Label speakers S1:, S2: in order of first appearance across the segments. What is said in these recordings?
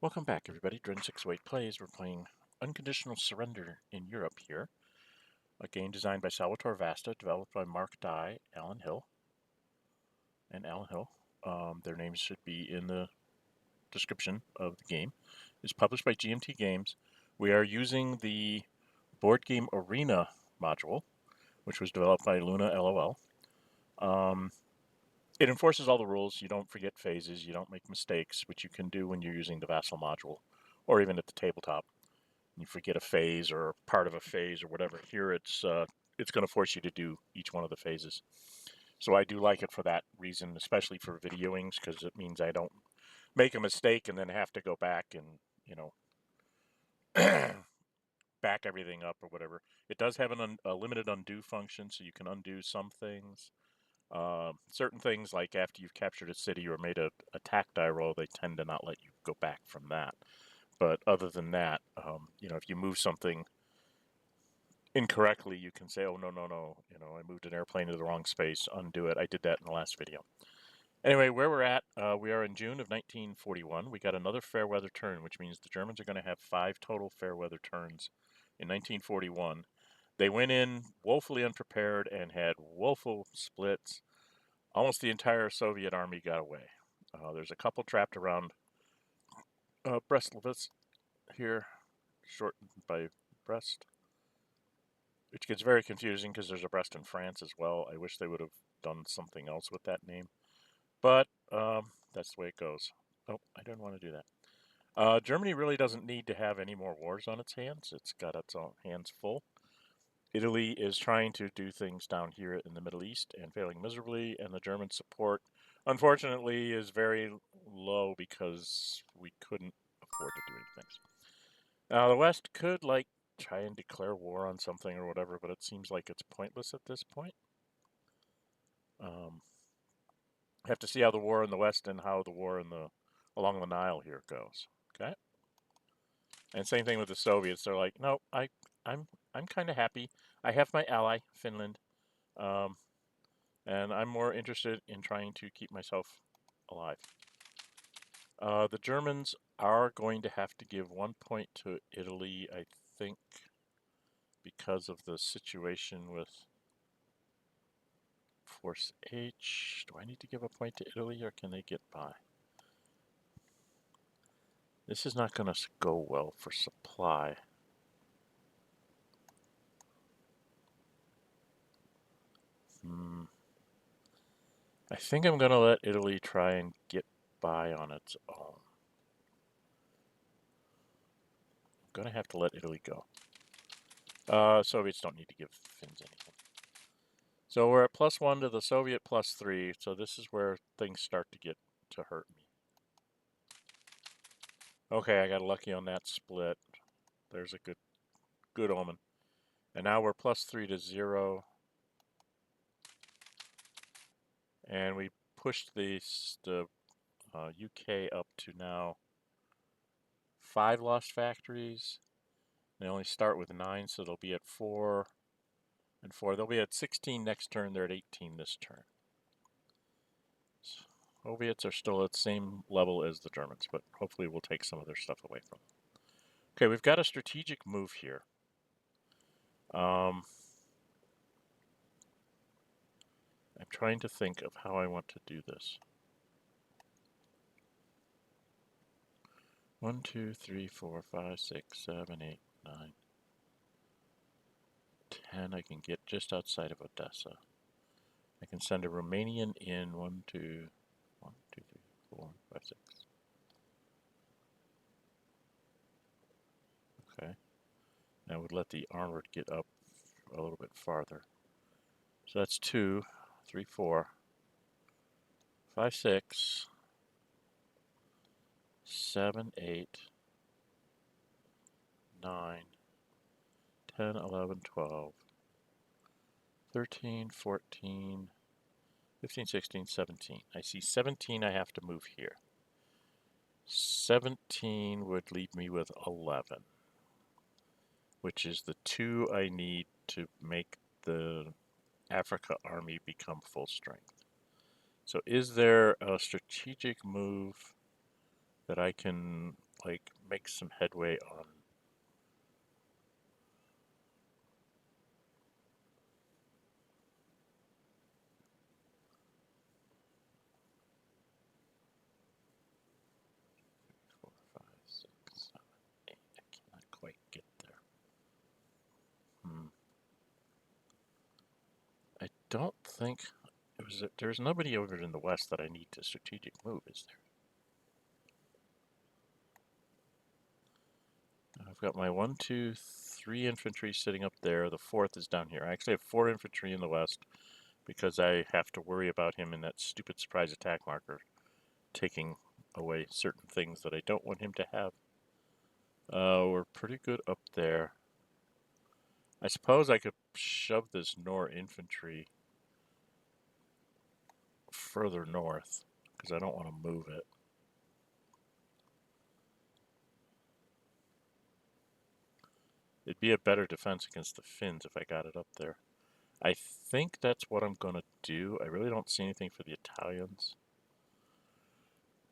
S1: Welcome back, everybody. Dren608 plays. We're playing Unconditional Surrender in Europe here. A game designed by Salvatore Vasta, developed by Mark Dey, Alan Hill. Their names should be in the description of the game. It's published by GMT Games. We are using the Board Game Arena module, which was developed by Luna LOL. It enforces all the rules. You don't forget phases. You don't make mistakes, which you can do when you're using the Vassal module, or even at the tabletop. You forget a phase or part of a phase or whatever. Here it's going to force you to do each one of the phases. So I do like it for that reason, especially for videoings, because it means I don't make a mistake and then have to go back and, back everything up or whatever. It does have a limited undo function, so you can undo some things. Certain things, like after you've captured a city or made a attack die roll, they tend to not let you go back from that. But other than that, if you move something incorrectly, you can say, oh, no, I moved an airplane to the wrong space, undo it. I did that in the last video. Anyway, where we're at, we are in June of 1941. We got another fair weather turn, which means the Germans are going to have 5 total fair weather turns in 1941. They went in woefully unprepared and had woeful splits. Almost the entire Soviet army got away. There's a couple trapped around Brest-Litovsk here, shortened by Brest, which gets very confusing because there's a Brest in France as well. I wish they would have done something else with that name. But that's the way it goes. Oh, I didn't want to do that. Germany really doesn't need to have any more wars on its hands. It's got its own hands full. Italy is trying to do things down here in the Middle East and failing miserably, and the German support, unfortunately, is very low because we couldn't afford to do anything. The West could, try and declare war on something or whatever, but it seems like it's pointless at this point. Have to see how the war in the West and how the war along the Nile here goes. Okay, and same thing with the Soviets. They're like, no, I'm kind of happy. I have my ally Finland, and I'm more interested in trying to keep myself alive. The Germans are going to have to give 1 point to Italy, I think, because of the situation with Force H. Do I need to give a point to Italy, or can they get by? This is not going to go well for supply. I think I'm going to let Italy try and get by on its own. I'm going to have to let Italy go. Soviets don't need to give Finns anything. So we're at +1 to the Soviet +3, so this is where things start to hurt me. Okay, I got lucky on that split. There's a good omen. And now we're +3 to 0. And we pushed the UK up to now 5 lost factories. They only start with 9, so they'll be at 4 and 4. They'll be at 16 next turn. They're at 18 this turn. Soviets are still at the same level as the Germans, but hopefully we'll take some of their stuff away from them. Okay, we've got a strategic move here. I'm trying to think of how I want to do this. 1, 2, 3, 4, 5, 6, 7, 8, 9, 10. I can get just outside of Odessa. I can send a Romanian in 1, 2, 3, 4, 5, 6. Okay. I would let the armored get up a little bit farther. So that's 2, 3, 4, 5, 6, 7, 8, 9, 10, 11, 12, 13, 14, 15, 16, 17. I see 17 I have to move here. 17 would leave me with 11, which is the 2 I need to make the Africa army become full strength. So is there a strategic move that I can like make some headway on. Four, five, six, 7, 8. I cannot quite get there. I don't think there's nobody over in the west that I need to strategic move, is there? I've got my 1, 2, 3 infantry sitting up there. The 4th is down here. I actually have 4 infantry in the west because I have to worry about him in that stupid surprise attack marker taking away certain things that I don't want him to have. We're pretty good up there. I suppose I could shove this Nor infantry further north because I don't want to move it. It'd be a better defense against the Finns if I got it up there. I think that's what I'm going to do. I really don't see anything for the Italians.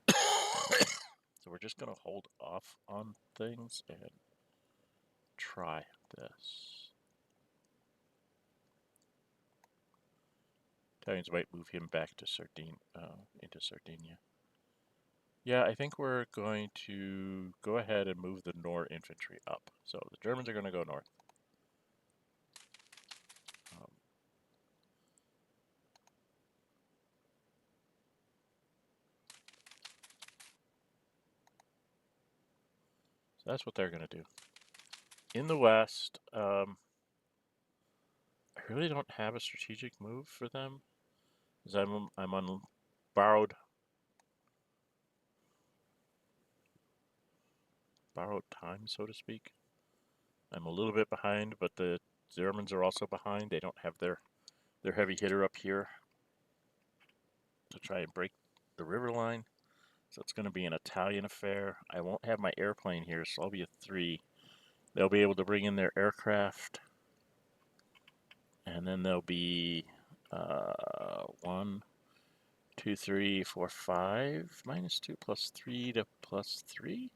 S1: So we're just going to hold off on things and try this. Italians might move him back to into Sardinia. Yeah, I think we're going to go ahead and move the Nor infantry up. So the Germans are going to go north. So that's what they're going to do. In the west, I really don't have a strategic move for them, because I'm on borrowed time, so to speak. I'm a little bit behind, but the Germans are also behind. They don't have their heavy hitter up here to try and break the river line. So it's going to be an Italian affair. I won't have my airplane here, so I'll be a 3. They'll be able to bring in their aircraft. And then there'll be 1, 2, 3, 4, 5, -2 plus 3 to plus 3.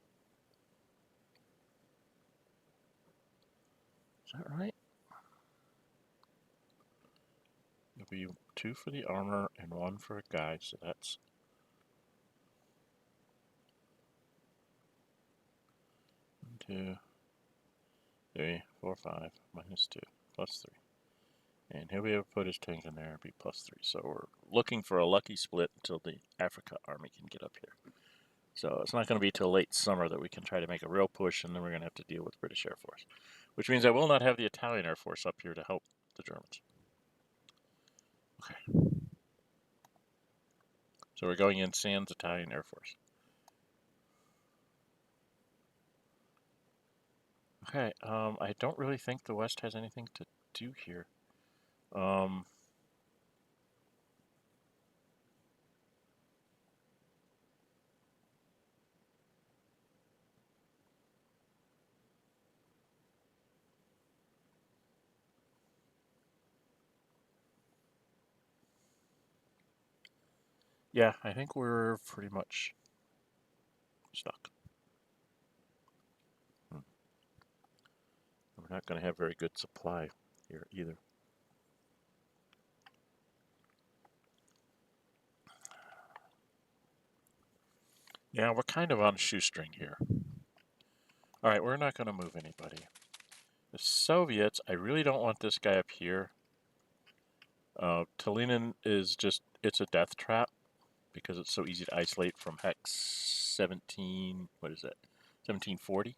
S1: Is that right? There'll be 2 for the armor and 1 for a guy, so that's 1, 2, 3, 4, 5, -2 plus 3. And he'll be able to put his tank in there and be plus 3. So we're looking for a lucky split until the Africa army can get up here. So it's not going to be till late summer that we can try to make a real push, and then we're going to have to deal with the British Air Force. Which means I will not have the Italian Air Force up here to help the Germans. Okay. So we're going in sans Italian Air Force. Okay, I don't really think the West has anything to do here. Yeah, I think we're pretty much stuck. We're not going to have very good supply here either. Yeah, we're kind of on shoestring here. All right, we're not going to move anybody. The Soviets, I really don't want this guy up here. Tallinn is just, it's a death trap because it's so easy to isolate from hex 17, what is it, 1740.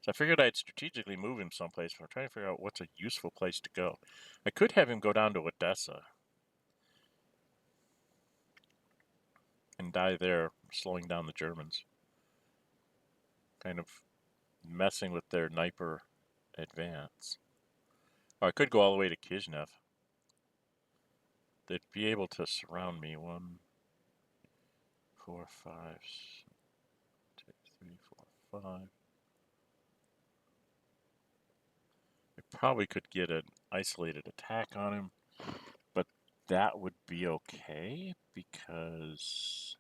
S1: So I figured I'd strategically move him someplace, but I'm trying to figure out what's a useful place to go. I could have him go down to Odessa and die there, slowing down the Germans. Kind of messing with their Dnieper advance. Or I could go all the way to Kishinev. They'd be able to surround me. 1, 4, 5, 2, 3, 4, 5. I probably could get an isolated attack on him, but that would be okay because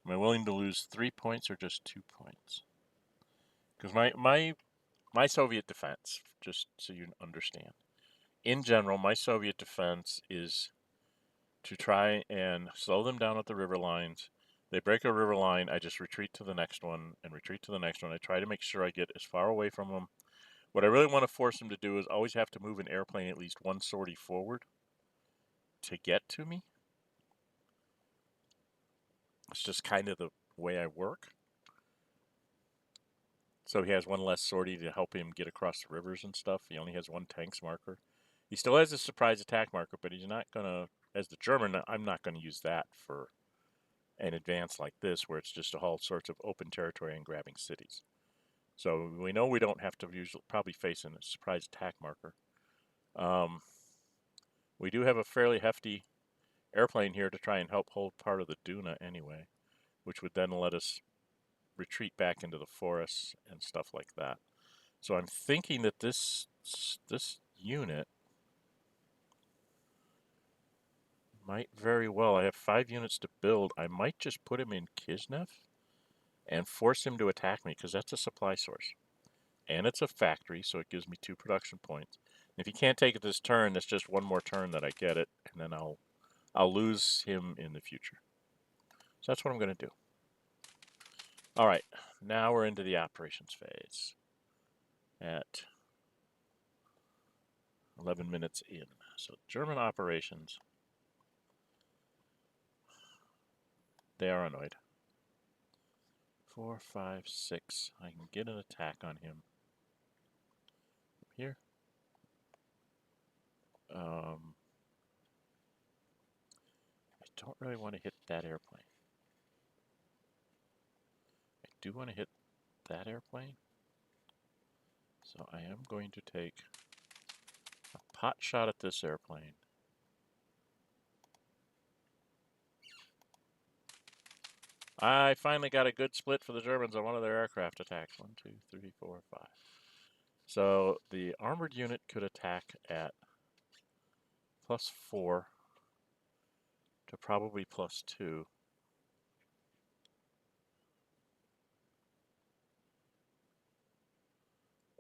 S1: Am I willing to lose 3 points or just 2 points? Because my Soviet defense, just so you understand, in general, my Soviet defense is to try and slow them down at the river lines. They break a river line, I just retreat to the next one and retreat to the next one. I try to make sure I get as far away from them. What I really want to force them to do is always have to move an airplane at least one sortie forward to get to me. It's just kind of the way I work. So he has one less sortie to help him get across the rivers and stuff. He only has one tanks marker. He still has a surprise attack marker, but he's not going to, as the German, I'm not going to use that for an advance like this where it's just a whole sorts of open territory and grabbing cities. So we know we don't have to probably face a surprise attack marker. We do have a fairly hefty airplane here to try and help hold part of the Duna anyway, which would then let us retreat back into the forests and stuff like that. So I'm thinking that this unit might very well, I have 5 units to build. I might just put him in Kishinev and force him to attack me because that's a supply source. And it's a factory, so it gives me 2 production points. And if he can't take it this turn, that's just one more turn that I get it, and then I'll lose him in the future. So that's what I'm going to do. All right, now we're into the operations phase at 11 minutes in. So German operations, they are annoyed. 4, 5, 6. I can get an attack on him here. I don't really want to hit that airplane. I do want to hit that airplane. So I am going to take a pot shot at this airplane. I finally got a good split for the Germans on one of their aircraft attacks. 1, 2, 3, 4, 5. So the armored unit could attack at +4 to probably +2.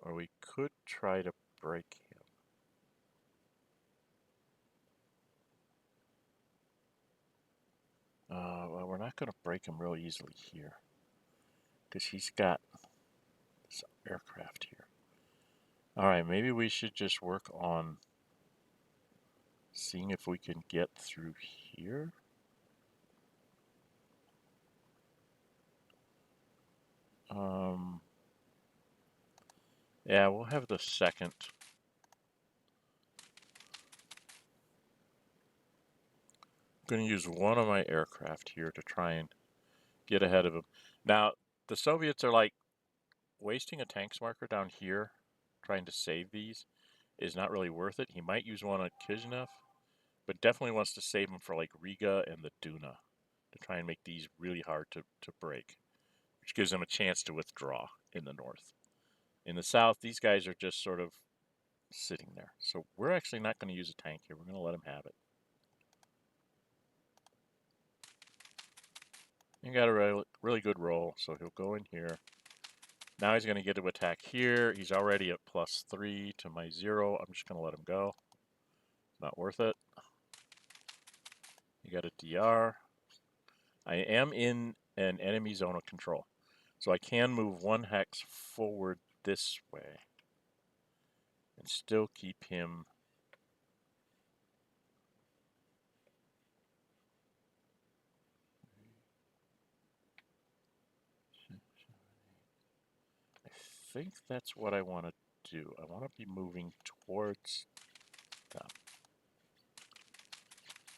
S1: Or we could try to break him. Well, we're not going to break him real easily here because he's got this aircraft here. All right, maybe we should just work on seeing if we can get through here. Yeah, we'll have the second. I'm going to use one of my aircraft here to try and get ahead of him. Now, the Soviets are like wasting a tanks marker down here trying to save these is not really worth it. He might use one on Kishinev, but definitely wants to save them for like Riga and the Duna to try and make these really hard to break, which gives them a chance to withdraw in the north. In the south, these guys are just sort of sitting there. So we're actually not going to use a tank here. We're going to let him have it. He got a really good roll, so he'll go in here. Now he's going to get to attack here. He's already at +3 to my 0. I'm just going to let him go. Not worth it. You got a DR. I am in an enemy zone of control. So I can move 1 hex forward this way and still keep him. I think that's what I want to do. I want to be moving towards them,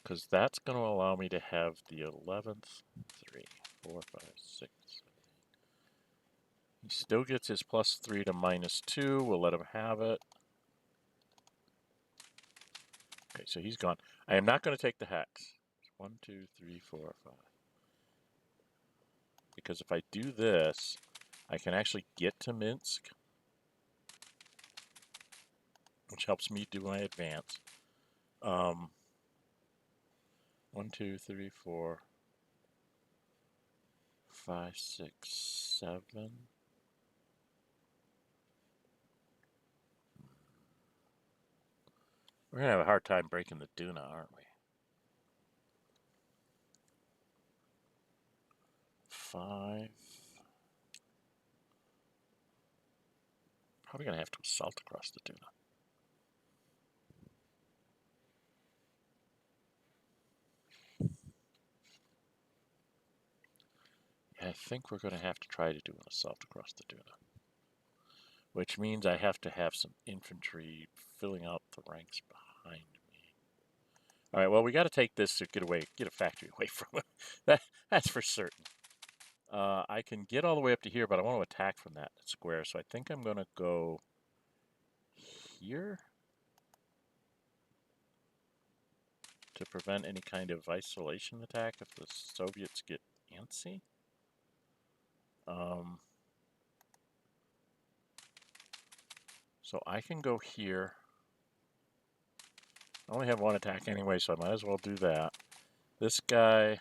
S1: because that's going to allow me to have the 11th, 3, 4, 5, 6. He still gets his +3 to -2. We'll let him have it. Okay, so he's gone. I am not going to take the hex. 1, 2, 3, 4, 5. Because if I do this, I can actually get to Minsk, which helps me do my advance. 1, 2, 3, 4. 5, 6, 7. We're going to have a hard time breaking the Duna, aren't we? 5. Probably going to have to assault across the Duna. Yeah, I think we're going to have to try to do an assault across the Duna. Which means I have to have some infantry filling out the ranks behind me. All right, well, we got to take this to get a factory away from it. That's for certain. I can get all the way up to here, but I want to attack from that square, so I think I'm going to go here to prevent any kind of isolation attack if the Soviets get antsy. So I can go here. I only have one attack anyway, so I might as well do that. This guy,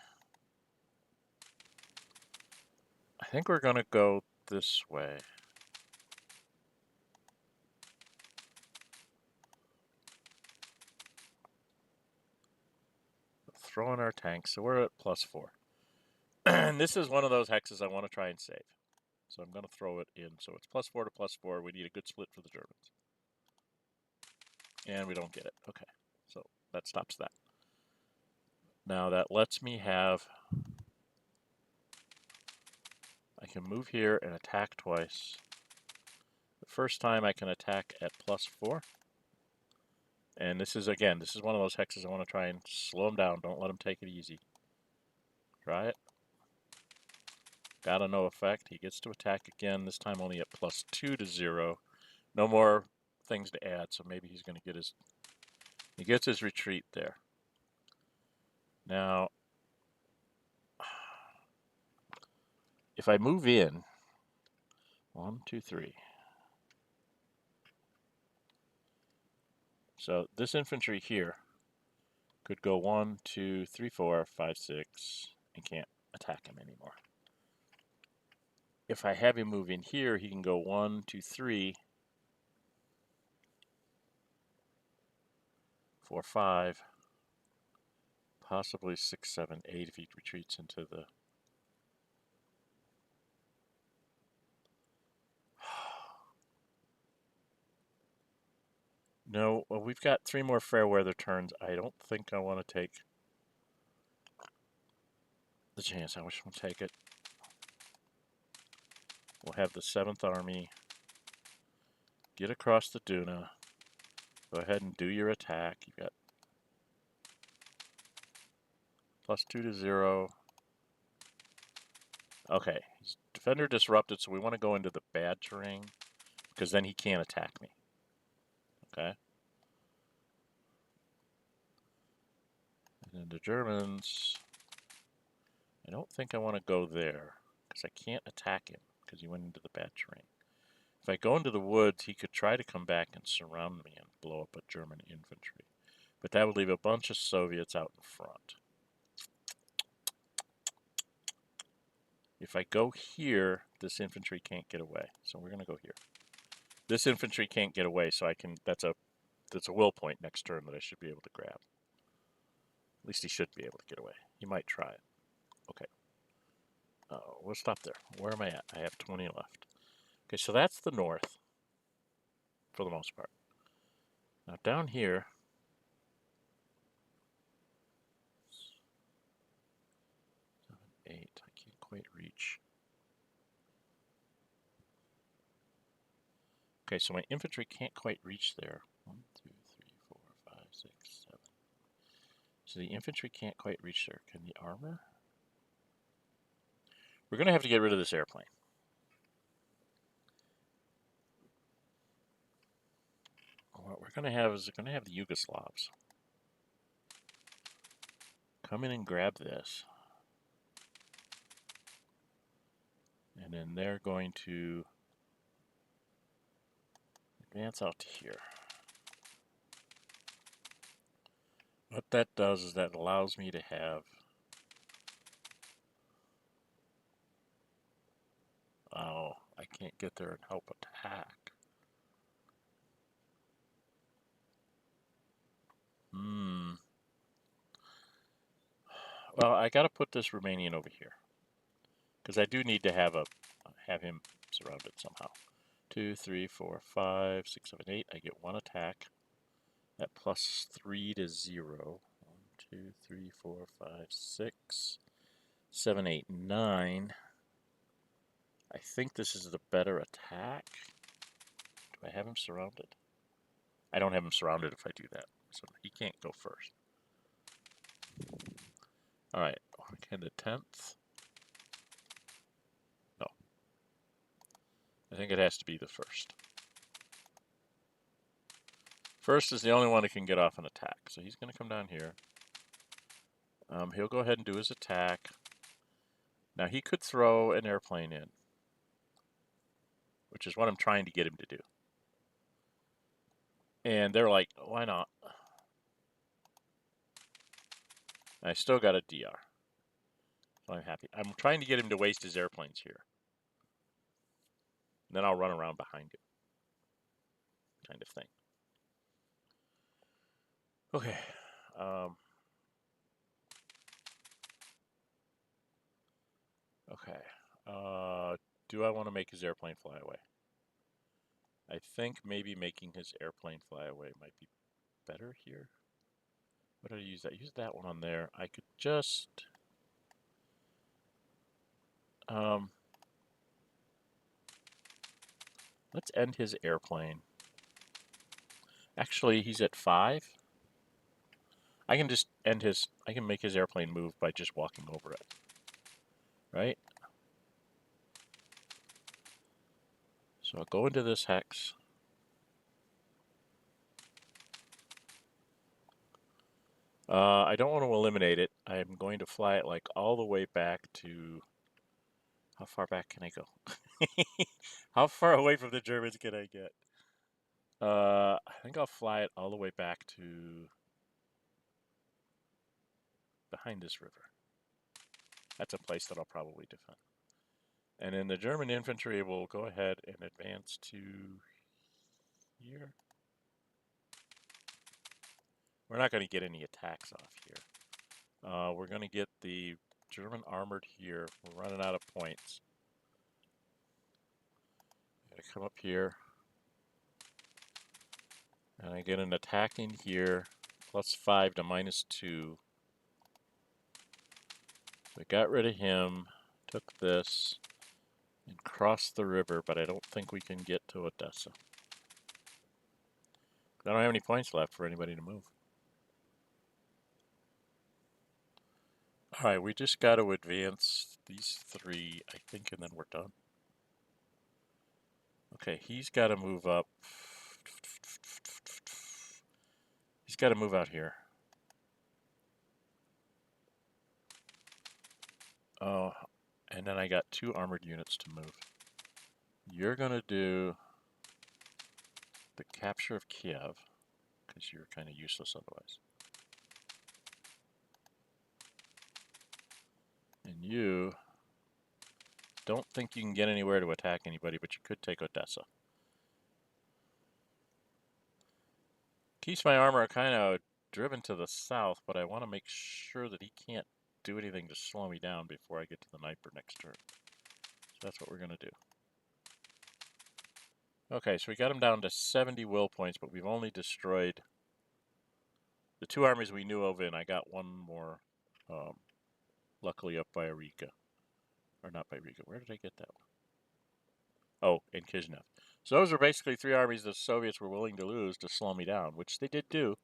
S1: I think we're going to go this way. Throw in our tanks, so we're at +4. And this is one of those hexes I want to try and save. So I'm going to throw it in. So it's +4 to +4. We need a good split for the Germans. And we don't get it. Okay, so that stops that. Now that lets me have... I can move here and attack twice. The first time I can attack at +4. And this is, again, this is one of those hexes I want to try and slow him down. Don't let him take it easy. Try it. Got a no effect. He gets to attack again, this time only at +2 to 0. No more things to add, so maybe he's going to get his... He gets his retreat there. Now, if I move in, 1, 2, 3. So this infantry here could go 1, 2, 3, 4, 5, 6, and can't attack him anymore. If I have him move in here, he can go 1, 2, 3, 4, 5, possibly 6, 7, 8 if he retreats into the... No, well, we've got 3 more fair weather turns. I don't think I want to take the chance. I wish we'll take it. We'll have the 7th Army get across the Duna. Go ahead and do your attack. You've got +2 to 0. Okay, he's defender disrupted, so we want to go into the bad terrain because then he can't attack me. Okay. And then the Germans, I don't think I want to go there because I can't attack him because he went into the bad terrain. If I go into the woods, he could try to come back and surround me and blow up a German infantry. But that would leave a bunch of Soviets out in front. If I go here, this infantry can't get away. So we're going to go here. This infantry can't get away, so I can... That's a will point next turn that I should be able to grab. At least he should be able to get away. He might try it. Okay. We'll stop there. Where am I at? I have 20 left. Okay, so that's the north, for the most part. Now down here, 7, 8, I can't quite reach. Okay, so my infantry can't quite reach there. 1, 2, 3, 4, 5, 6, 7. So the infantry can't quite reach there. Can the armor? We're going to have to get rid of this airplane. What we're going to have is we're going to have the Yugoslavs come in and grab this. And then they're going to advance out to here. What that does is that allows me to have get there and help attack. Well, I got to put this Romanian over here because I do need to have him surrounded somehow. 2, 3, 4, 5, 6, 7, 8. I get 1 attack. That plus 3 to 0. 1, 2, 3, 4, 5, 6, 7, 8, 9. I think this is the better attack. Do I have him surrounded? I don't have him surrounded if I do that, so he can't go first. All right, can the 10th? No. I think it has to be the first. First is the only one that can get off an attack, so he's going to come down here. He'll go ahead and do his attack. Now he could throw an airplane in, which is what I'm trying to get him to do. And they're like, why not? I still got a DR. So I'm happy. I'm trying to get him to waste his airplanes here. And then I'll run around behind him. Kind of thing. Okay. Okay. Do I want to make his airplane fly away? I think maybe making his airplane fly away might be better here. What did I use that? Use that one on there. I could just... let's end his airplane. Actually, he's at 5. I can just end his... I can make his airplane move by just walking over it. Right? So I'll go into this hex. I don't want to eliminate it. I'm going to fly it like all the way back to... How far back can I go? How far away from the Germans can I get? I think I'll fly it all the way back to behind this river. That's a place that I'll probably defend. And then the German infantry will go ahead and advance to here. We're not going to get any attacks off here. We're going to get the German armored here. We're running out of points. I'm going to come up here. And I get an attack in here. Plus 5 to minus 2. We got rid of him. Took this. And crossed the river, but I don't think we can get to Odessa. I don't have any points left for anybody to move. Alright, we just got to advance these 3, I think, and then we're done. Okay, he's got to move up. He's got to move out here. Oh, and then I got 2 armored units to move. You're going to do the capture of Kiev, because you're kind of useless otherwise. And you don't think you can get anywhere to attack anybody, but you could take Odessa. Keeps my armor kind of driven to the south, but I want to make sure that he can't do anything to slow me down before I get to the Dnieper next turn. So that's what we're going to do. Okay, so we got him down to 70 will points, but we've only destroyed the 2 armies we knew of, and I got 1 more, luckily up by Riga. Or not by Riga. Where did I get that one? Oh, in Kishinev. So those are basically 3 armies the Soviets were willing to lose to slow me down, which they did do.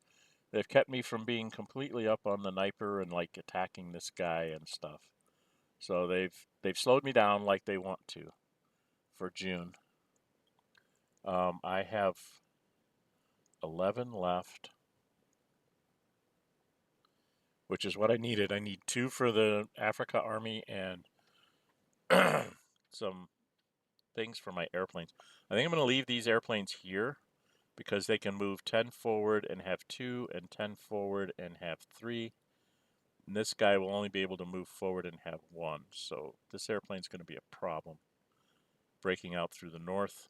S1: They've kept me from being completely up on the Dnieper and like attacking this guy and stuff. So they've slowed me down like they want to for June. I have 11 left, which is what I needed. I need 2 for the Africa Army and some things for my airplanes. I think I'm going to leave these airplanes here because they can move 10 forward and have 2 and 10 forward and have 3. And this guy will only be able to move forward and have 1. So this airplane's going to be a problem breaking out through the north.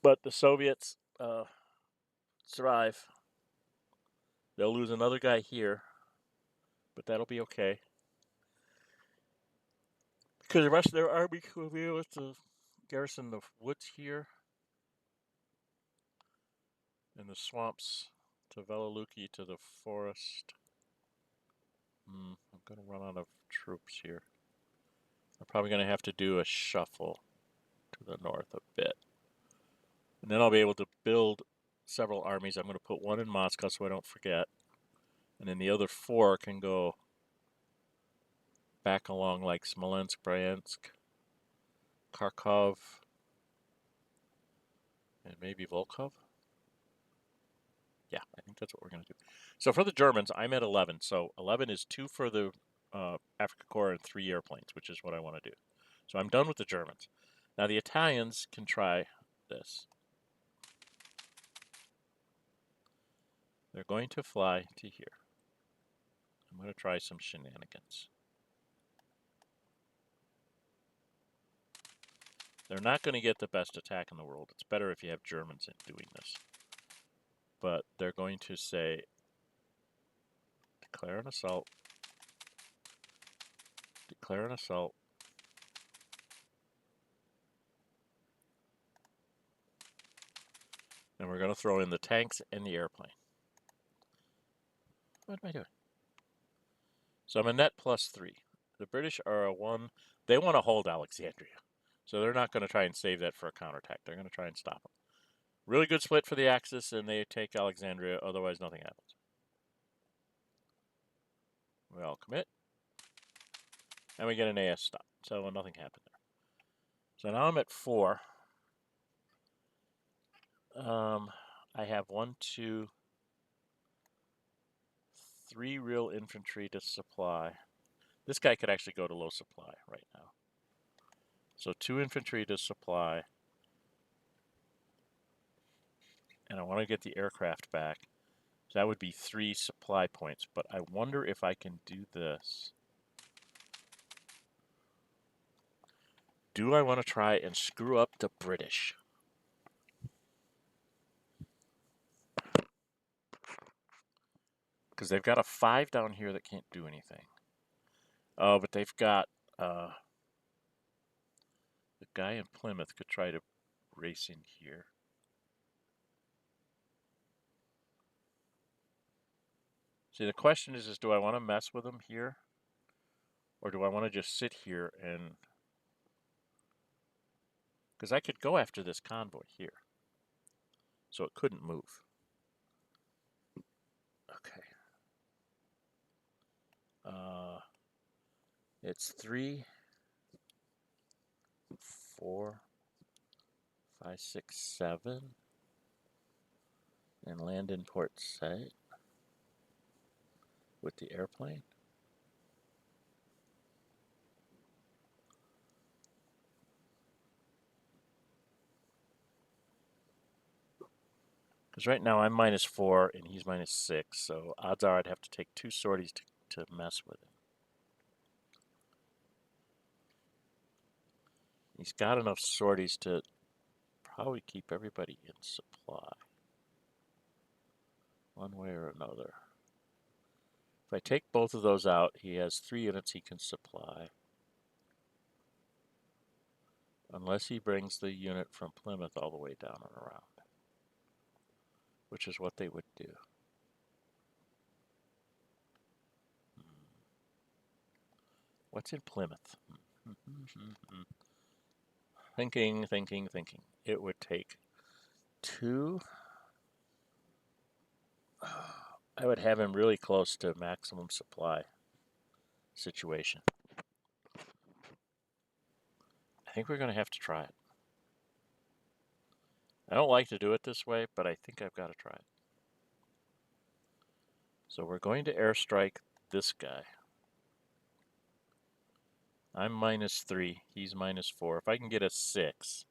S1: But the Soviets survive. They'll lose another guy here, but that'll be okay. Because the rest of their army will be able to garrison the woods here and the swamps to Veliluki to the forest. I'm going to run out of troops here. I'm probably going to have to do a shuffle to the north a bit. And then I'll be able to build several armies. I'm going to put one in Moscow so I don't forget. And then the other 4 can go back along like Smolensk, Bryansk, Kharkov, and maybe Volkov. Yeah, I think that's what we're going to do. So for the Germans, I'm at 11. So 11 is 2 for the Afrika Korps and 3 airplanes, which is what I want to do. So I'm done with the Germans. Now the Italians can try this. They're going to fly to here. I'm going to try some shenanigans. They're not going to get the best attack in the world. It's better if you have Germans in doing this. But they're going to say, declare an assault. Declare an assault. And we're going to throw in the tanks and the airplane. What am I doing? So I'm a net +3. The British are a 1. They want to hold Alexandria. So they're not going to try and save that for a counterattack. They're going to try and stop them. Really good split for the Axis, and they take Alexandria. Otherwise, nothing happens. We all commit. And we get an AS stop. So nothing happened there. So now I'm at 4. I have 1, 2, 3 real infantry to supply. This guy could actually go to low supply right now. So 2 infantry to supply. And I want to get the aircraft back. So that would be 3 supply points. But I wonder if I can do this. Do I want to try and screw up the British? Because they've got a 5 down here that can't do anything. Oh, but they've got... the guy in Plymouth could try to race in here. See, the question is do I want to mess with them here? Or do I want to just sit here and... Because I could go after this convoy here. So it couldn't move. Okay. It's 3, 4, 5, 6, 7. And land in Port Said with the airplane. Because right now I'm -4 and he's -6, so odds are I'd have to take 2 sorties to mess with him. He's got enough sorties to probably keep everybody in supply. One way or another. If I take both of those out, he has 3 units he can supply. Unless he brings the unit from Plymouth all the way down and around. Which is what they would do. What's in Plymouth? Thinking. It would take 2. I would have him really close to maximum supply situation. I think we're going to have to try it. I don't like to do it this way, but I think I've got to try it. So we're going to airstrike this guy. I'm -3. He's -4. If I can get a 6.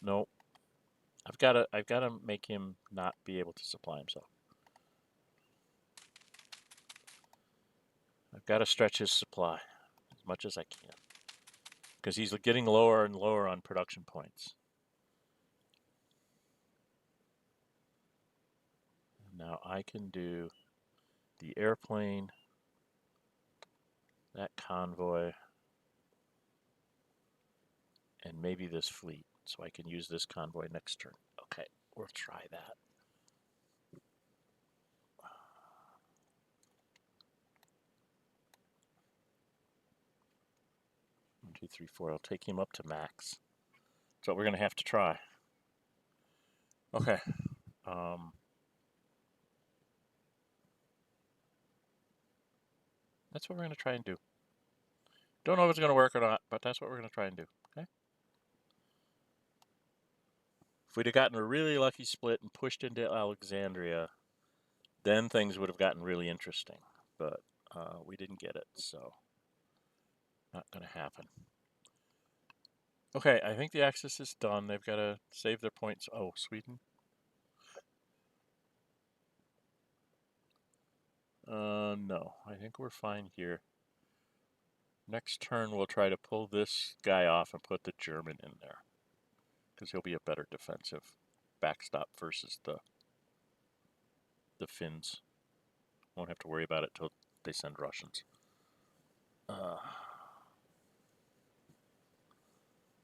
S1: Nope. I've got to make him not be able to supply himself. I've got to stretch his supply as much as I can, because he's getting lower and lower on production points. Now I can do the airplane, that convoy, and maybe this fleet, so I can use this convoy next turn. Okay, we'll try that. 1, 2, 3, 4. I'll take him up to max. That's what we're going to have to try. Okay. That's what we're going to try and do. Don't know if it's going to work or not, but that's what we're going to try and do. Okay. If we'd have gotten a really lucky split and pushed into Alexandria, then things would have gotten really interesting. But we didn't get it, so not going to happen. Okay, I think the Axis is done. They've got to save their points. Oh, Sweden. No, I think we're fine here. Next turn, we'll try to pull this guy off and put the German in there, because he'll be a better defensive backstop versus the Finns. Won't have to worry about it till they send Russians.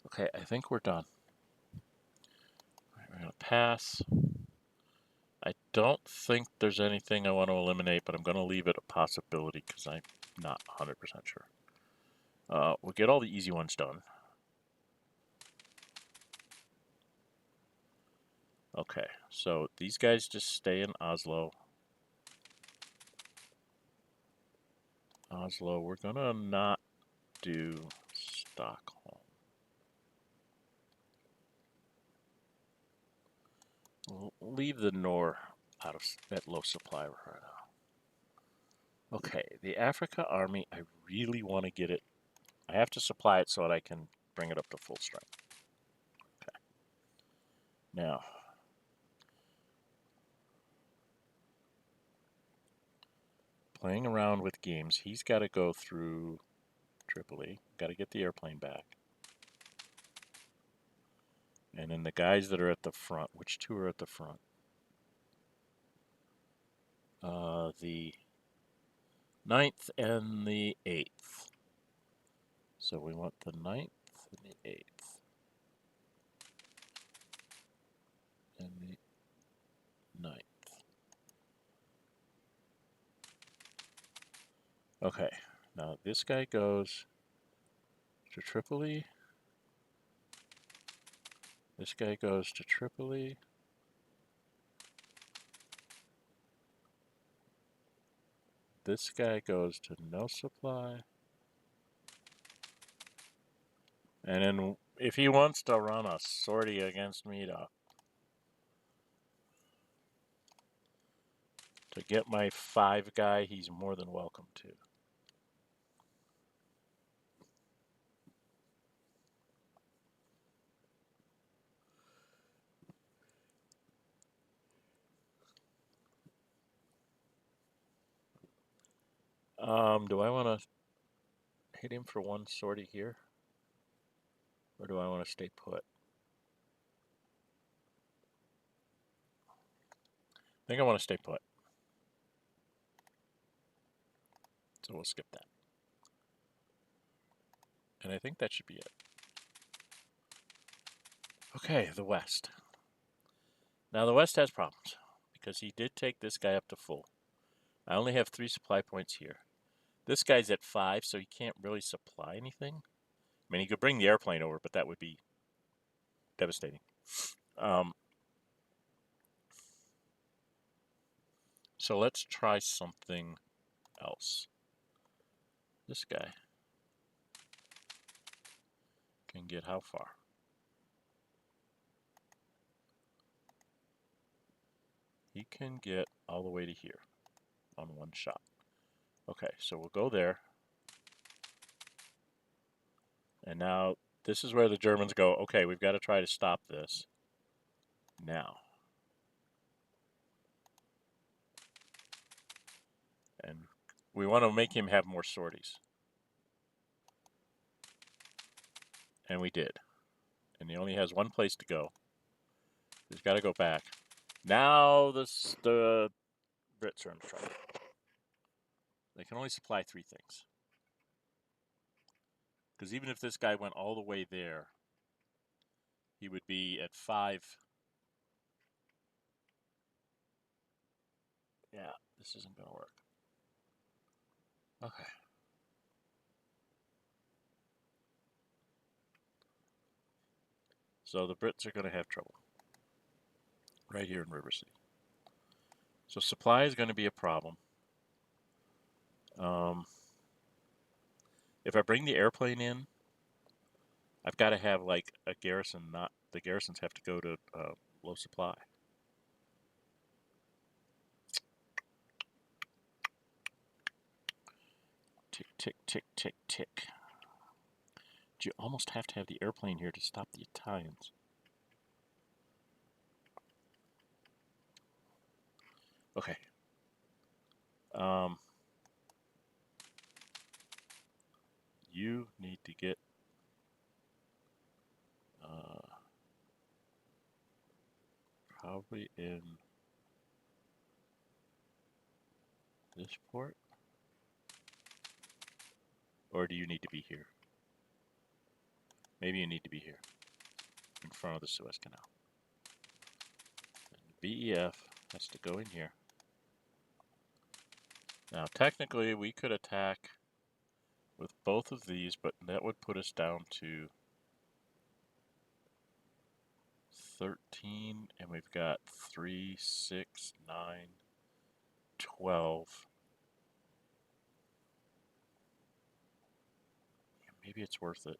S1: Okay, I think we're done. All right, we're going to pass. I don't think there's anything I want to eliminate, but I'm going to leave it a possibility because I'm not 100% sure. We'll get all the easy ones done. Okay, so these guys just stay in Oslo. Oslo, we're going to not do Stockholm. We'll leave the Nor out of at low supply right now. Okay, the Africa Army, I really want to get it. I have to supply it so that I can bring it up to full strength. Okay. Now, playing around with games, he's got to go through Tripoli. Got to get the airplane back. And then the guys that are at the front, which two are at the front? The 9th and the 8th. So we want the 9th and the 8th. And the 9th. Okay, now this guy goes to Tripoli. This guy goes to Tripoli. This guy goes to no supply. And then if he wants to run a sortie against me to get my 5 guy, he's more than welcome to. Do I want to hit him for 1 sortie here? Or do I want to stay put? I think I want to stay put. So we'll skip that. And I think that should be it. Okay, the West. Now the West has problems because he did take this guy up to full. I only have 3 supply points here. This guy's at 5, so he can't really supply anything. I mean, he could bring the airplane over, but that would be devastating. So let's try something else. This guy can get how far? He can get all the way to here on 1 shot. Okay, so we'll go there. And now this is where the Germans go, okay, we've got to try to stop this now. And we want to make him have more sorties. And we did. And he only has one place to go. He's got to go back. Now the Brits are in trouble. They can only supply 3 things. Because even if this guy went all the way there, he would be at 5. Yeah, this isn't going to work. Okay. So the Brits are going to have trouble. Right here in River City. So supply is going to be a problem. If I bring the airplane in, I've got to have like a garrison. Not the garrisons have to go to low supply. Tick, tick, tick, tick, tick. You almost have to have the airplane here to stop the Italians. Okay. You need to get probably in this port, or do you need to be here? Maybe you need to be here, in front of the Suez Canal. And BEF has to go in here. Now, technically, we could attack with both of these, but that would put us down to 13, and we've got 3, 6, 9, 12. Yeah, maybe it's worth it.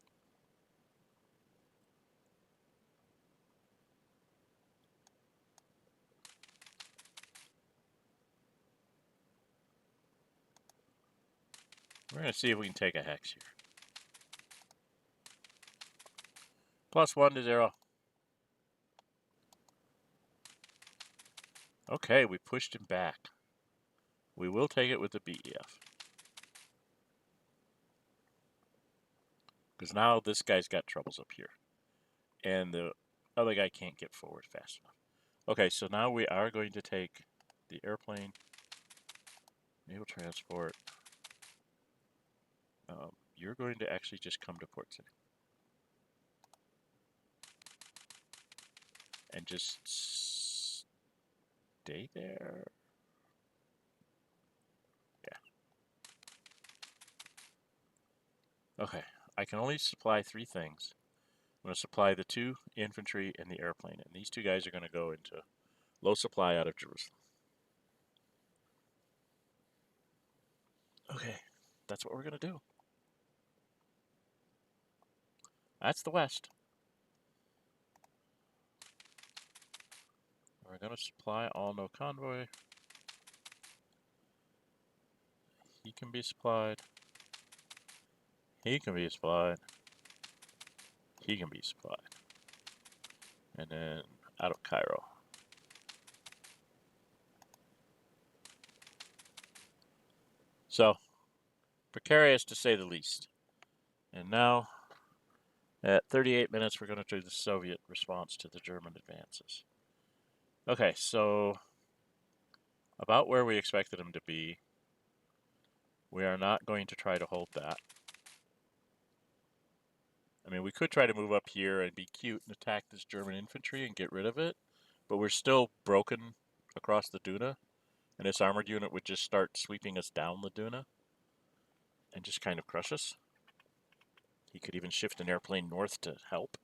S1: We're going to see if we can take a hex here. +1 to 0. Okay, we pushed him back. We will take it with the BEF. Because now this guy's got troubles up here. And the other guy can't get forward fast enough. Okay, so now we are going to take the airplane, naval transport. You're going to actually just come to Port City. And just stay there. Yeah. Okay, I can only supply 3 things. I'm going to supply the 2 infantry and the airplane. And these 2 guys are going to go into low supply out of Jerusalem. Okay, that's what we're going to do. That's the West. We're going to supply all no convoy. He can be supplied. He can be supplied. He can be supplied. And then out of Cairo. So, precarious to say the least. And now, at 38 minutes, we're going to do the Soviet response to the German advances. Okay, so about where we expected them to be. We are not going to try to hold that. I mean, we could try to move up here and be cute and attack this German infantry and get rid of it, but we're still broken across the Duna, and this armored unit would just start sweeping us down the Duna and just kind of crush us. He could even shift an airplane north to help.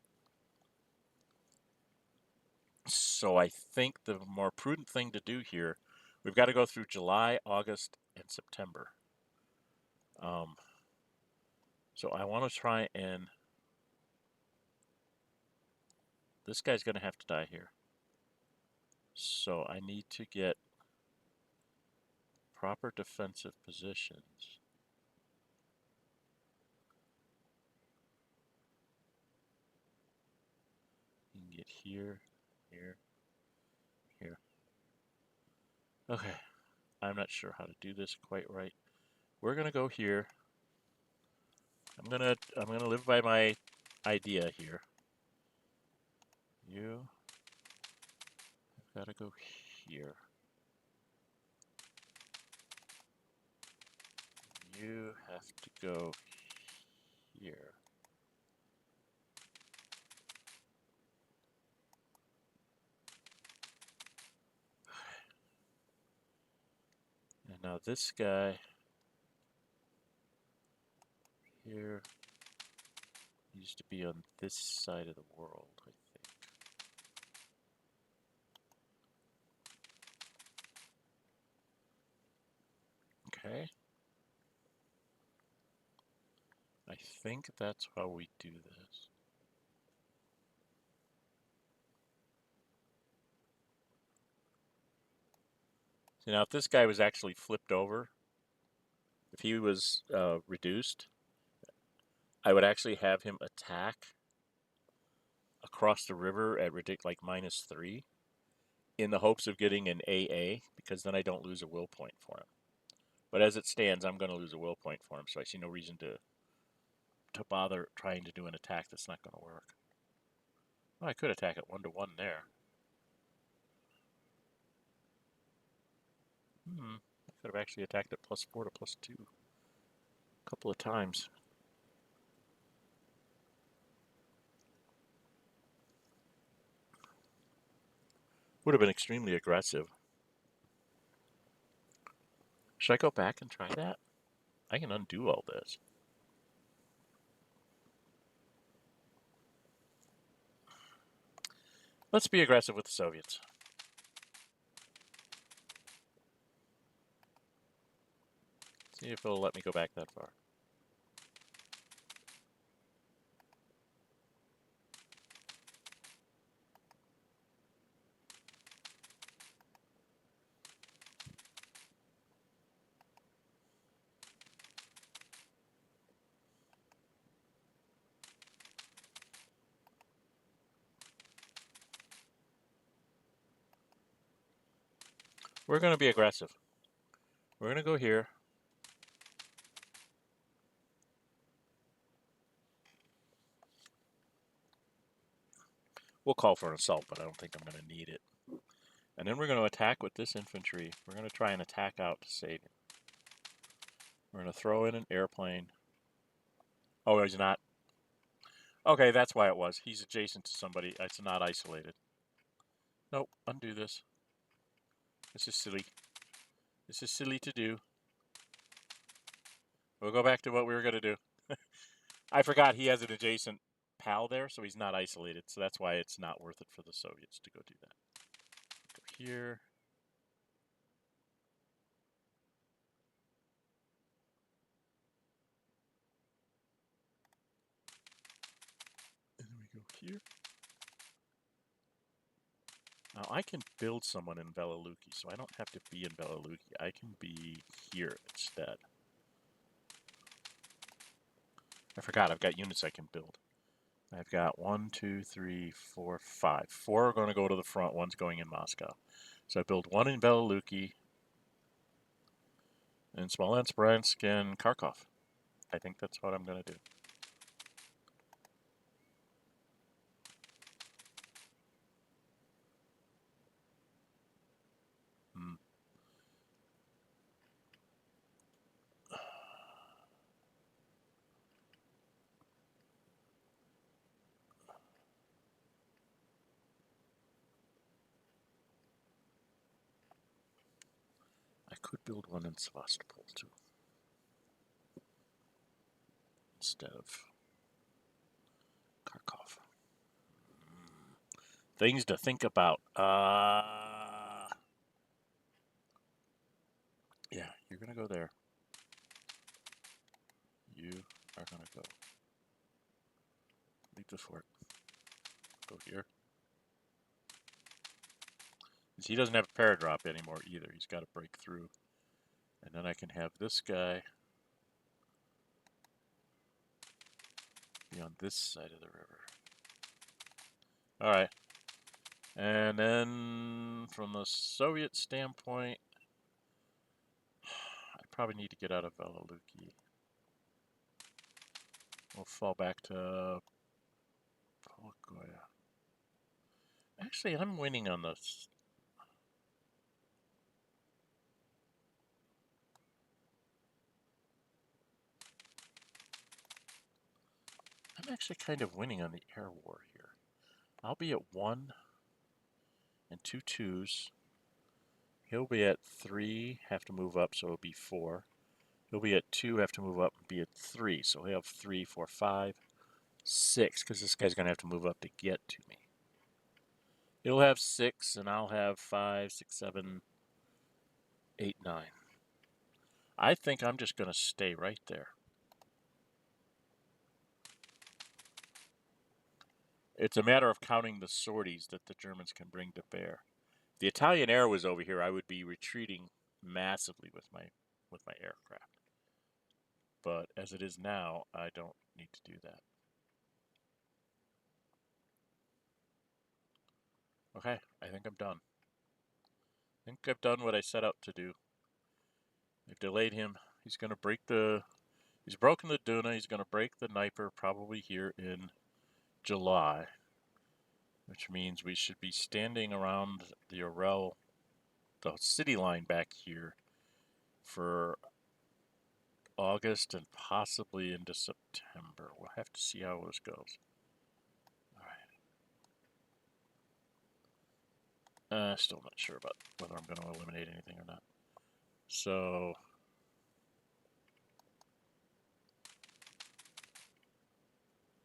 S1: So I think the more prudent thing to do here, we've got to go through July, August, and September. So I want to try and... This guy's going to have to die here. So I need to get proper defensive positions. You can get here, here, here. Okay, I'm not sure how to do this quite right. we're gonna go here. I'm gonna live by my idea here. You have gotta go here. You have to go here. And now this guy here used to be on this side of the world, I think. Okay. I think that's how we do this. So now if this guy was actually flipped over, if he was reduced, I would actually have him attack across the river at like -3 in the hopes of getting an AA, because then I don't lose a will point for him. But as it stands, I'm going to lose a will point for him, so I see no reason to bother trying to do an attack that's not going to work. Well, I could attack at 1-1 there. I could have actually attacked at +4 to +2 a couple of times. Would have been extremely aggressive. Should I go back and try that? I can undo all this. Let's be aggressive with the Soviets. See if it'll let me go back that far. We're going to be aggressive. We're going to go here. We'll call for an assault, but I don't think I'm going to need it. And then we're going to attack with this infantry. We're going to try and attack out to save him. We're going to throw in an airplane. Oh, he's not. Okay, that's why it was. He's adjacent to somebody. It's not isolated. Nope, undo this. This is silly. This is silly to do. We'll go back to what we were going to do. I forgot he has an adjacent PAL there, so he's not isolated. So that's why it's not worth it for the Soviets to go do that. Go here. And then we go here. Now I can build someone in Belaluki, so I don't have to be in Belaluki. I can be here instead. I forgot, I've got units I can build. I've got 1, 2, 3, 4, 5. 4 are going to go to the front, one's going in Moscow. So I build one in Belaluki, and Smolensk, Bryansk, and Kharkov. I think that's what I'm going to do. I could build one in Sevastopol too, instead of Kharkov. Things to think about. Yeah, you're going to go there. You are going to go. Leave the fort. Go here. He doesn't have a paradrop anymore either. He's got to break through. And then I can have this guy be on this side of the river. Alright. And then from the Soviet standpoint, I probably need to get out of Velaluki. We'll fall back to Pologoya. Actually, I'm winning on this. I'm actually kind of winning on the air war here. I'll be at 1 and 2 2s. He'll be at 3, have to move up, so it'll be 4. He'll be at 2, have to move up and be at 3. So he'll have 3, 4, 5, 6, because this guy's going to have to move up to get to me. He'll have 6, and I'll have 5, 6, 7, 8, 9. I think I'm just going to stay right there. It's a matter of counting the sorties that the Germans can bring to bear. If the Italian air was over here, I would be retreating massively with my aircraft. But as it is now, I don't need to do that. Okay, I think I'm done. I think I've done what I set out to do. I've delayed him. He's going to break the... He's broken the Duna. He's going to break the Dnieper probably here in July. Which means we should be standing around the Orel, the city line back here for August and possibly into September. We'll have to see how this goes. Alright. Still not sure about whether I'm going to eliminate anything or not. So...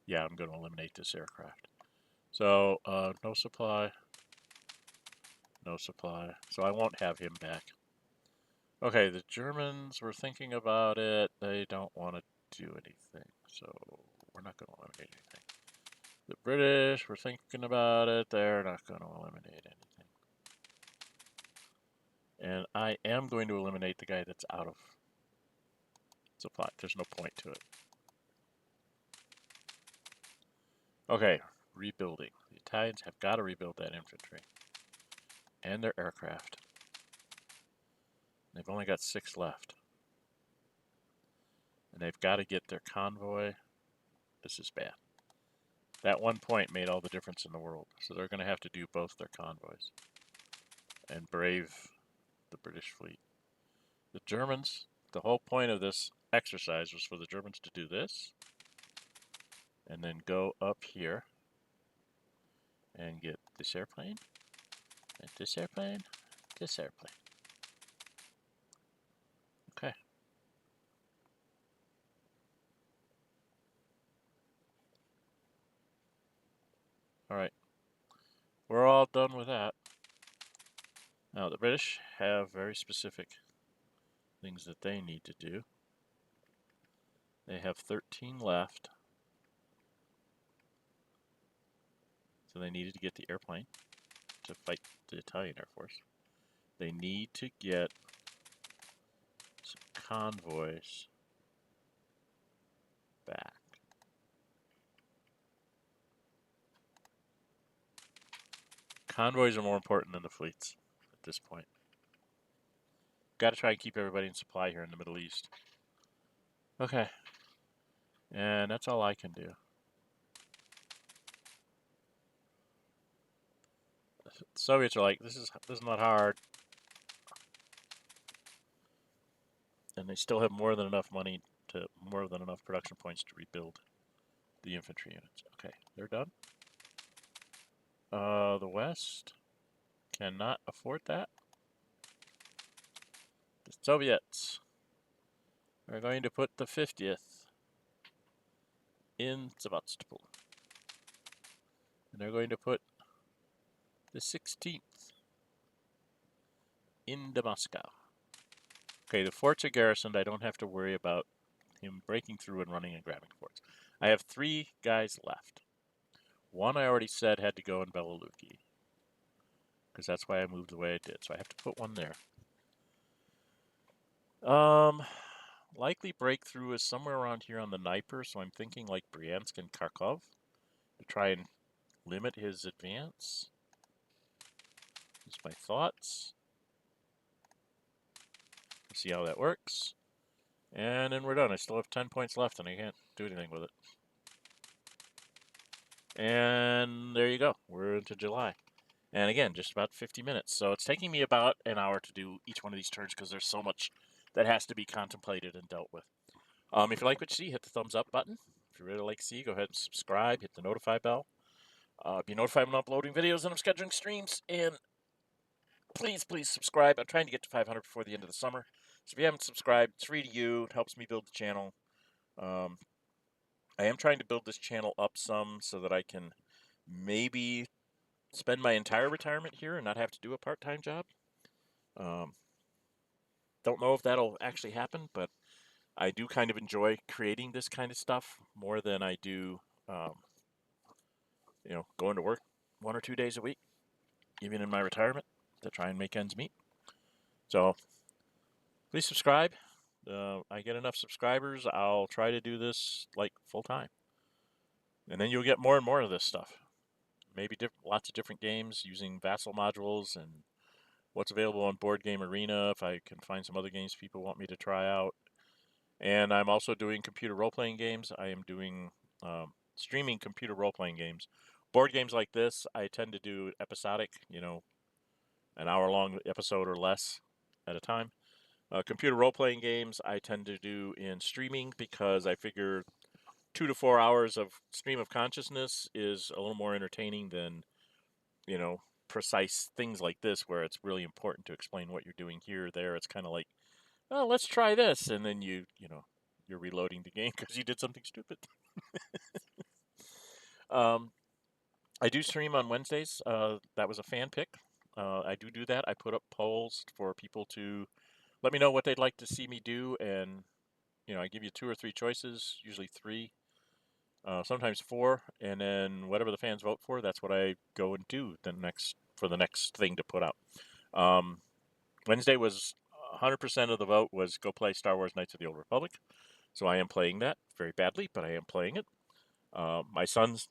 S1: yeah, I'm going to eliminate this aircraft. So, no supply. No supply. So I won't have him back. Okay, the Germans were thinking about it. They don't want to do anything. So we're not going to eliminate anything. The British were thinking about it. They're not going to eliminate anything. And I am going to eliminate the guy that's out of supply. There's no point to it. Okay, rebuilding. The Italians have got to rebuild that infantry. And their aircraft. They've only got 6 left. And they've got to get their convoy. This is bad. That 1 point made all the difference in the world. So they're going to have to do both their convoys. And brave the British fleet. The Germans, the whole point of this exercise was for the Germans to do this. And then go up here. And get this airplane. And this airplane. This airplane. Okay. Alright. We're all done with that. Now, the British have very specific things that they need to do. They have 13 left. So they needed to get the airplane to fight the Italian Air Force. They need to get some convoys back. Convoys are more important than the fleets at this point. Got to try and keep everybody in supply here in the Middle East. Okay. And that's all I can do. The Soviets are like, this is not hard. And they still have more than enough money to, more than enough production points to rebuild the infantry units. Okay, they're done. The West cannot afford that. The Soviets are going to put the 50th in Sevastopol. And they're going to put the 16th into Moscow. Okay, the forts are garrisoned. I don't have to worry about him breaking through and running and grabbing forts. I have 3 guys left. One I already said had to go in Belaluki. Because that's why I moved the way I did. So I have to put one there. Likely breakthrough is somewhere around here on the Dnieper, so I'm thinking like Bryansk and Kharkov to try and limit his advance. Just my thoughts. See how that works. And then we're done. I still have 10 points left, and I can't do anything with it. And there you go. We're into July. And again, just about 50 minutes. So it's taking me about an hour to do each one of these turns because there's so much that has to be contemplated and dealt with. If you like what you see, hit the thumbs up button. If you really like to see, go ahead and subscribe. Hit the notify bell. Be notified when I'm uploading videos and I'm scheduling streams. And please, please subscribe. I'm trying to get to 500 before the end of the summer. So if you haven't subscribed, it's free to you. It helps me build the channel. I am trying to build this channel up some so that I can maybe spend my entire retirement here and not have to do a part-time job. Don't know if that'll actually happen, but I do kind of enjoy creating this kind of stuff more than I do, going to work 1 or 2 days a week, even in my retirement, to try and make ends meet. So please subscribe. I get enough subscribers, I'll try to do this like full time, and then you'll get more and more of this stuff. Maybe lots of different games using vassal modules and what's available on Board Game Arena. If I can find some other games people want me to try out. And I'm also doing computer role-playing games. I am doing streaming computer role-playing games. Board games like this, I tend to do episodic, an hour-long episode or less at a time. Computer role-playing games, I tend to do in streaming because I figure 2 to 4 hours of stream of consciousness is a little more entertaining than, precise things like this where it's really important to explain what you're doing here or there. It's kind of like, oh, let's try this, and then you're reloading the game because you did something stupid. I do stream on Wednesdays. That was a fan pick. I do that. I put up polls for people to let me know what they'd like to see me do, and I give you 2 or 3 choices, usually 3, sometimes 4, and then whatever the fans vote for, that's what I go and do for the next thing to put out. Wednesday was 100% of the vote was go play Star Wars Knights of the Old Republic. So I am playing that very badly, but I am playing it. My sons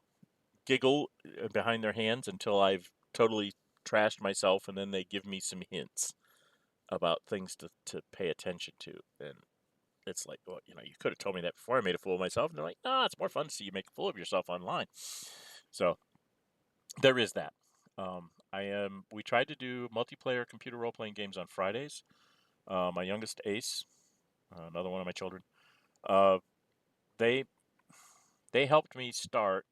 S1: giggle behind their hands until I've totally trashed myself, and then they give me some hints about things to pay attention to. And it's like, well, you could have told me that before I made a fool of myself. And they're like, nah, it's more fun to see you make a fool of yourself online. So there is that. We tried to do multiplayer computer role-playing games on Fridays. My youngest, Ace, another one of my children, they they helped me start.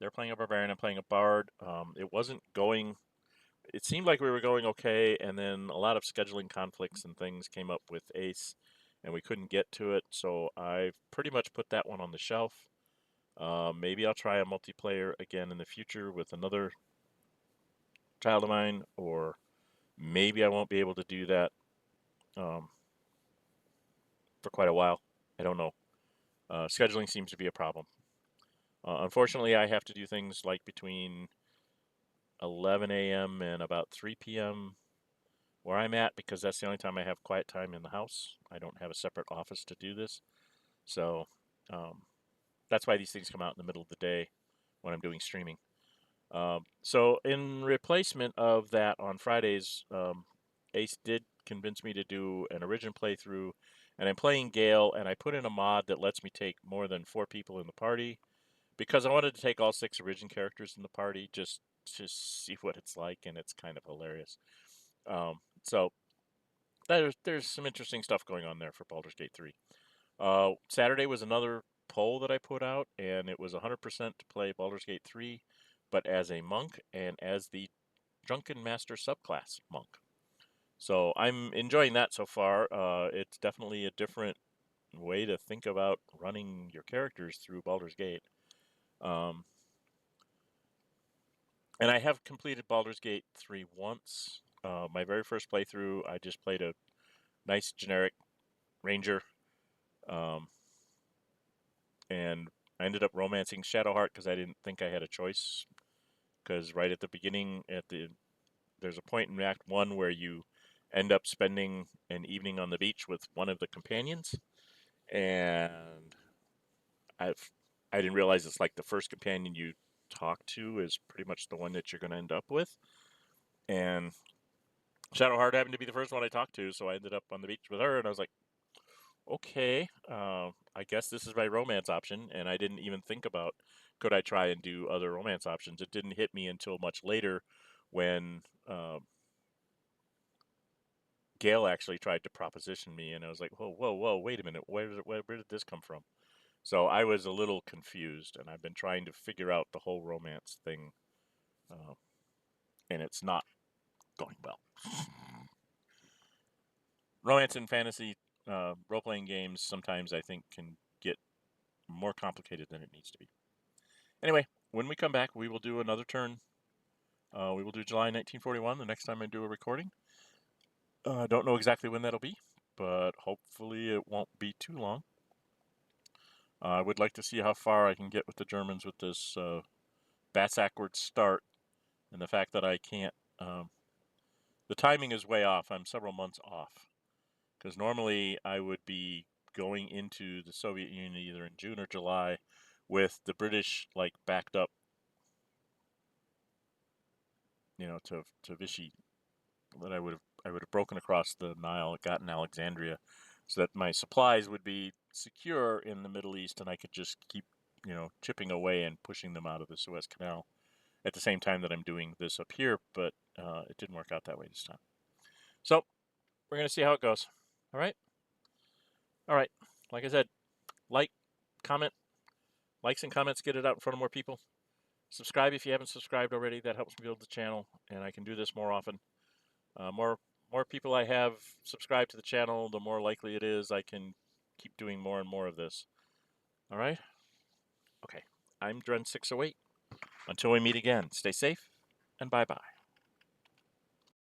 S1: They're playing a barbarian. I'm playing a bard. It wasn't going. It seemed like we were going okay, and then a lot of scheduling conflicts and things came up with Ace, and we couldn't get to it. So I've pretty much put that one on the shelf. Maybe I'll try a multiplayer again in the future with another child of mine, or maybe I won't be able to do that for quite a while. I don't know. Scheduling seems to be a problem. Unfortunately, I have to do things like between 11 a.m. and about 3 p.m. where I'm at because that's the only time I have quiet time in the house. I don't have a separate office to do this. So that's why these things come out in the middle of the day when I'm doing streaming. So in replacement of that on Fridays, Ace did convince me to do an origin playthrough, and I'm playing Gale, and I put in a mod that lets me take more than 4 people in the party because I wanted to take all 6 origin characters in the party just to see what it's like, and it's kind of hilarious. So there's some interesting stuff going on there for Baldur's Gate 3. Saturday was another poll that I put out, and it was 100% to play Baldur's Gate 3, but as a monk and as the Drunken Master subclass monk. So I'm enjoying that so far. It's definitely a different way to think about running your characters through Baldur's Gate. And I have completed Baldur's Gate 3 once. My very first playthrough, I just played a nice generic ranger. And I ended up romancing Shadowheart because I didn't think I had a choice. Because right at the beginning, there's a point in Act 1 where you end up spending an evening on the beach with one of the companions. And I didn't realize it's like the first companion you talk to is pretty much the one that you're going to end up with. And Shadowheart happened to be the first one I talked to, so I ended up on the beach with her, and I was like, okay, I guess this is my romance option, and I didn't even think about could I try and do other romance options. It didn't hit me until much later when Gail actually tried to proposition me, and I was like, whoa, whoa, whoa, wait a minute, where did this come from? So I was a little confused, and I've been trying to figure out the whole romance thing, uh, and it's not going well. Romance and fantasy role-playing games sometimes I think can get more complicated than it needs to be. Anyway, when we come back, we will do another turn. We will do July 1941 the next time I do a recording. I don't know exactly when that'll be, but hopefully it won't be too long. I would like to see how far I can get with the Germans with this backwards start, and the fact that I can't. The timing is way off. I'm several months off, because normally I would be going into the Soviet Union either in June or July, with the British like backed up, to Vichy. That I would have broken across the Nile, gotten Alexandria, so that my supplies would be secure in the Middle East, and I could just keep, chipping away and pushing them out of the Suez Canal at the same time that I'm doing this up here. But it didn't work out that way this time. So we're gonna see how it goes. All right. All right. Like I said, like, comment, likes and comments get it out in front of more people. Subscribe if you haven't subscribed already. That helps me build the channel, and I can do this more often. More people I have subscribed to the channel, the more likely it is I can keep doing more and more of this. All right? Okay. I'm Dren608. Until we meet again, stay safe and bye-bye.